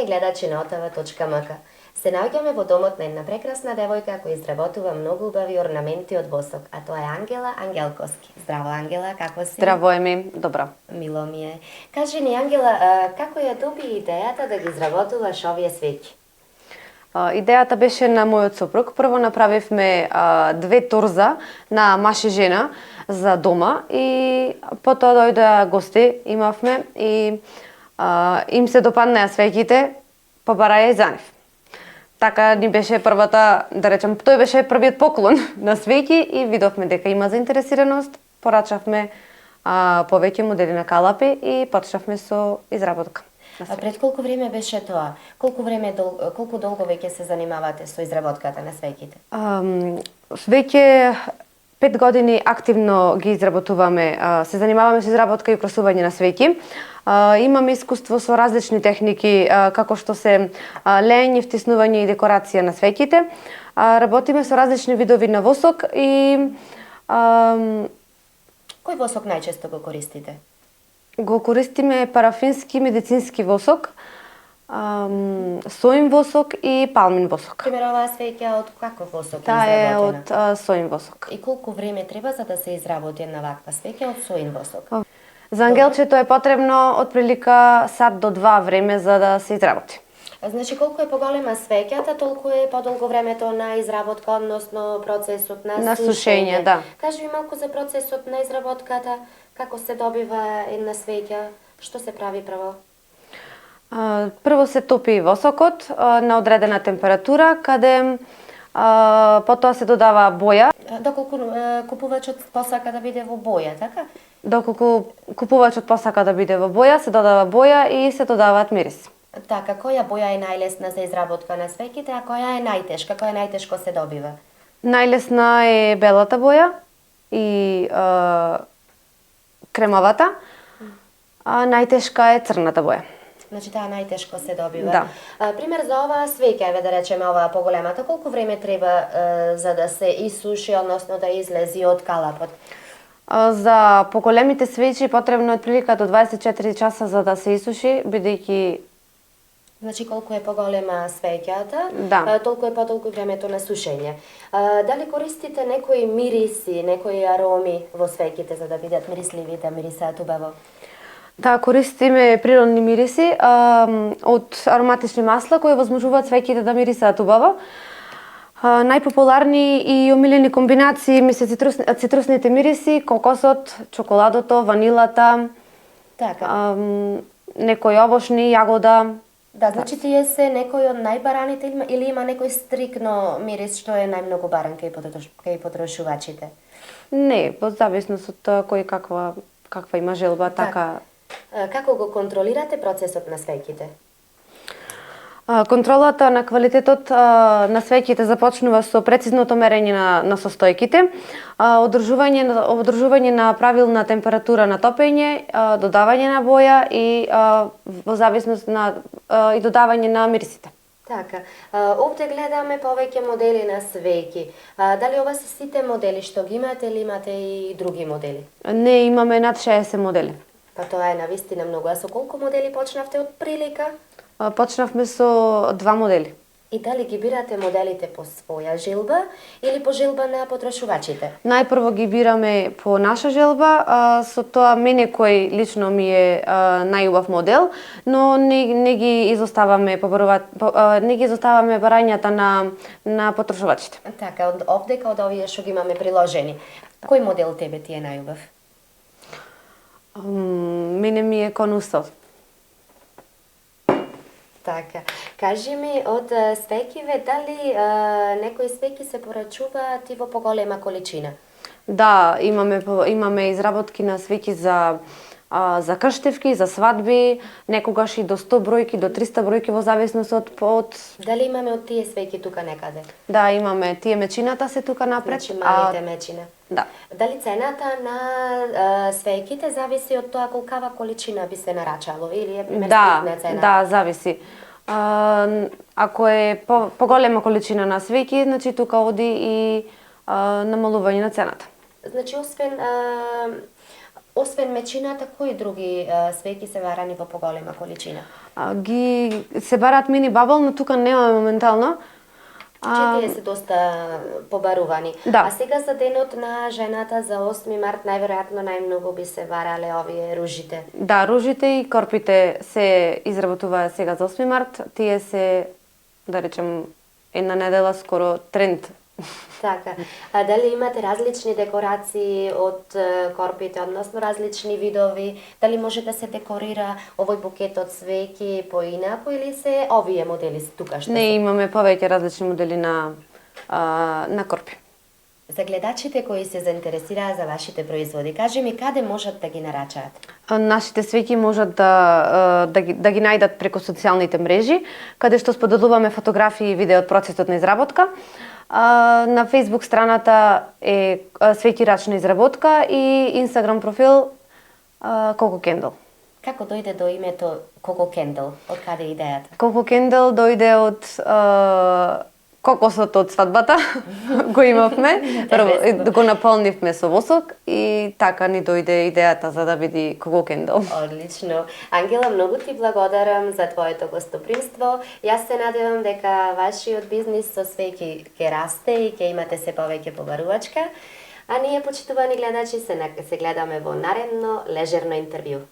гледачи на otava.mk. Се наоѓаме во домот на една прекрасна девојка која изработува многу убави орнаменти од восок, а тоа е Ангела Ангелковски. Здраво, Ангела, како си? Здраво, Еми, добро. Мило ми е. Кажи ни, Ангела, како ја доби идејата да ги изработуваш овие свеќи? Идејата беше на мојот сопруг. Прво направивме две торза на маж и жена за дома и потоа дојде гости, имавме и им се допаднаа свеќите, побараја и за нив. Така ни беше првата, да речем, тој беше првиот поклон на свеќи и видовме дека има заинтересираност, порачавме повеќе модели на калапи и почнавме со изработка. А пред колку време беше тоа? Колку долго веќе се занимавате со изработката на свеќите? Веќе 5 години активно ги изработуваме, се занимаваме со изработка и украсување на свеќи. Имаме искуство со различни техники, како што се лење, втиснување и декорација на свеќите. Работиме со различни видови на восок и... Кој восок најчесто го користите? Го користиме парафински медицински восок, соин восок и палмин восок. Пример, оваа свеќа од каков восок е Таа е изработена? од соин восок. И колку време треба за да се изработи една ваква свеќа од соин восок? За ангелчето е потребно отприлика сат до 2 време за да се изработи. Значи, колку е поголема свеќата, толку е подолго времето на изработка, односно процесот на сушење, да. Кажи ми малку за процесот на изработката, како се добива една свеќа, што се прави прво? Прво се топи восокот на одредена температура, каде потоа се додава боја. Доколку купувачот посака да биде во боја, така? Доколку купувачот посака да биде во боја, се додава боја и се додаваат мириси. Така, која боја е најлесна за изработка на свеќите, а која е најтешка, која најтешко се добива? Најлесна е белата боја и кремовата, а најтешка е црната боја. Значи таа најтешко се добива. Да. Пример за оваа свеќа, еве да речеме оваа поголемата, колку време треба за да се исуши, односно да излези од калапот? За поголемите свеќи потребно е прилика до 24 часа за да се исуши, бидејќи... Значи колку е поголема свеќата, Да. толку е подолго времето на сушење. Дали користите некои мириси, некои ароми во свеќите за да бидат мирисливи, да мирисаат убаво? Да, користиме природни мириси од ароматични масла кои возможуваат свеќите да мирисаат убаво. Најпопуларни и омилени комбинации ми се цитрусните мириси, кокосот, чоколадото, ванилата, Така. некои овошни, јагода. Да, значи тие се некои од најбараните или има некој стрикно мирис што е најмногу баран кај потрошувачите? Не, во зависност од кој каква има желба, така. Како го контролирате процесот на свеќите? Контролата на квалитетот на свеќите започнува со прецизното мерење на состојките, одржување на правилна температура на топење, додавање на боја и во зависност и додавање на мирисите. Така, овде гледаме повеќе модели на свеќи. Дали ова се сите модели што ги имате или имате и други модели? Не, имаме над 60 модели. Па тоа е навистина многу. А со колку модели почнавте од прилика? Почнавме со 2 модели. И дали ги бирате моделите по своја желба или по желба на потрошувачите? Најпрво ги бираме по наша желба, со тоа мене кој лично ми е најубав модел, но не ги изоставаме барањата на потрошувачите. Така, овдека од овие што ги имаме приложени. Кој модел тебе ти е најубав? Мене ми е конусот. Така, кажи ми од свеќиве, дали некои свеќи се порачуваат и во поголема количина? Да, имаме изработки на свеќи за крштевки, за свадби, некогаш и до 100 бројки, до 300 бројки во зависност од... Дали имаме од тие свеќи тука некаде? Да, имаме. Тие мечината се тука напред. Значи малите мечина. Да. Дали цената на свеќите зависи од тоа колкава количина би се нарачало или е стикна цена? Да, зависи. Ако е поголема количина на свеќи, значи тука оди и намалување на цената. Значи, освен Освен мечината, кои други свеќи се варани во поголема количина? Ги се барат мини бабл, но тука немаме моментално. Че тие се доста побарувани. Да. А сега за денот на жената за 8 март најверојатно најмногу би се варале овие ружите. Да, ружите и корпите се изработуваат сега за 8 март. Тие се, да речем, една недела скоро тренд. Така. А дали имате различни декорации од корпите, односно различни видови? Дали може да се декорира овој букет од свеќи поинаку или се овие модели тука што Не, се? имаме повеќе различни модели на корпи. За гледачите кои се заинтересираа за вашите производи, кажи ми каде можат да ги нарачаат? Нашите свеќи можат да ги најдат преку социјалните мрежи, каде што споделуваме фотографии и видео од процесот на изработка. На Facebook страната е Свеќи рачна изработка и Instagram профил Coco Candle. Како дојде до името Coco Candle? Од каде е идејата? Coco Candle дојде од кокосот од свадбата, го имавме, го наполнивме со восок и така ни дојде идејата за да биде Coco Candle. Одлично. Ангела, многу ти благодарам за твоето гостопримство. Јас се надевам дека вашиот бизнис со свеќи ќе расте и ќе имате се повеќе побарувачка. А ние, почитувани гледачи, се гледаме во наредно лежерно интервју.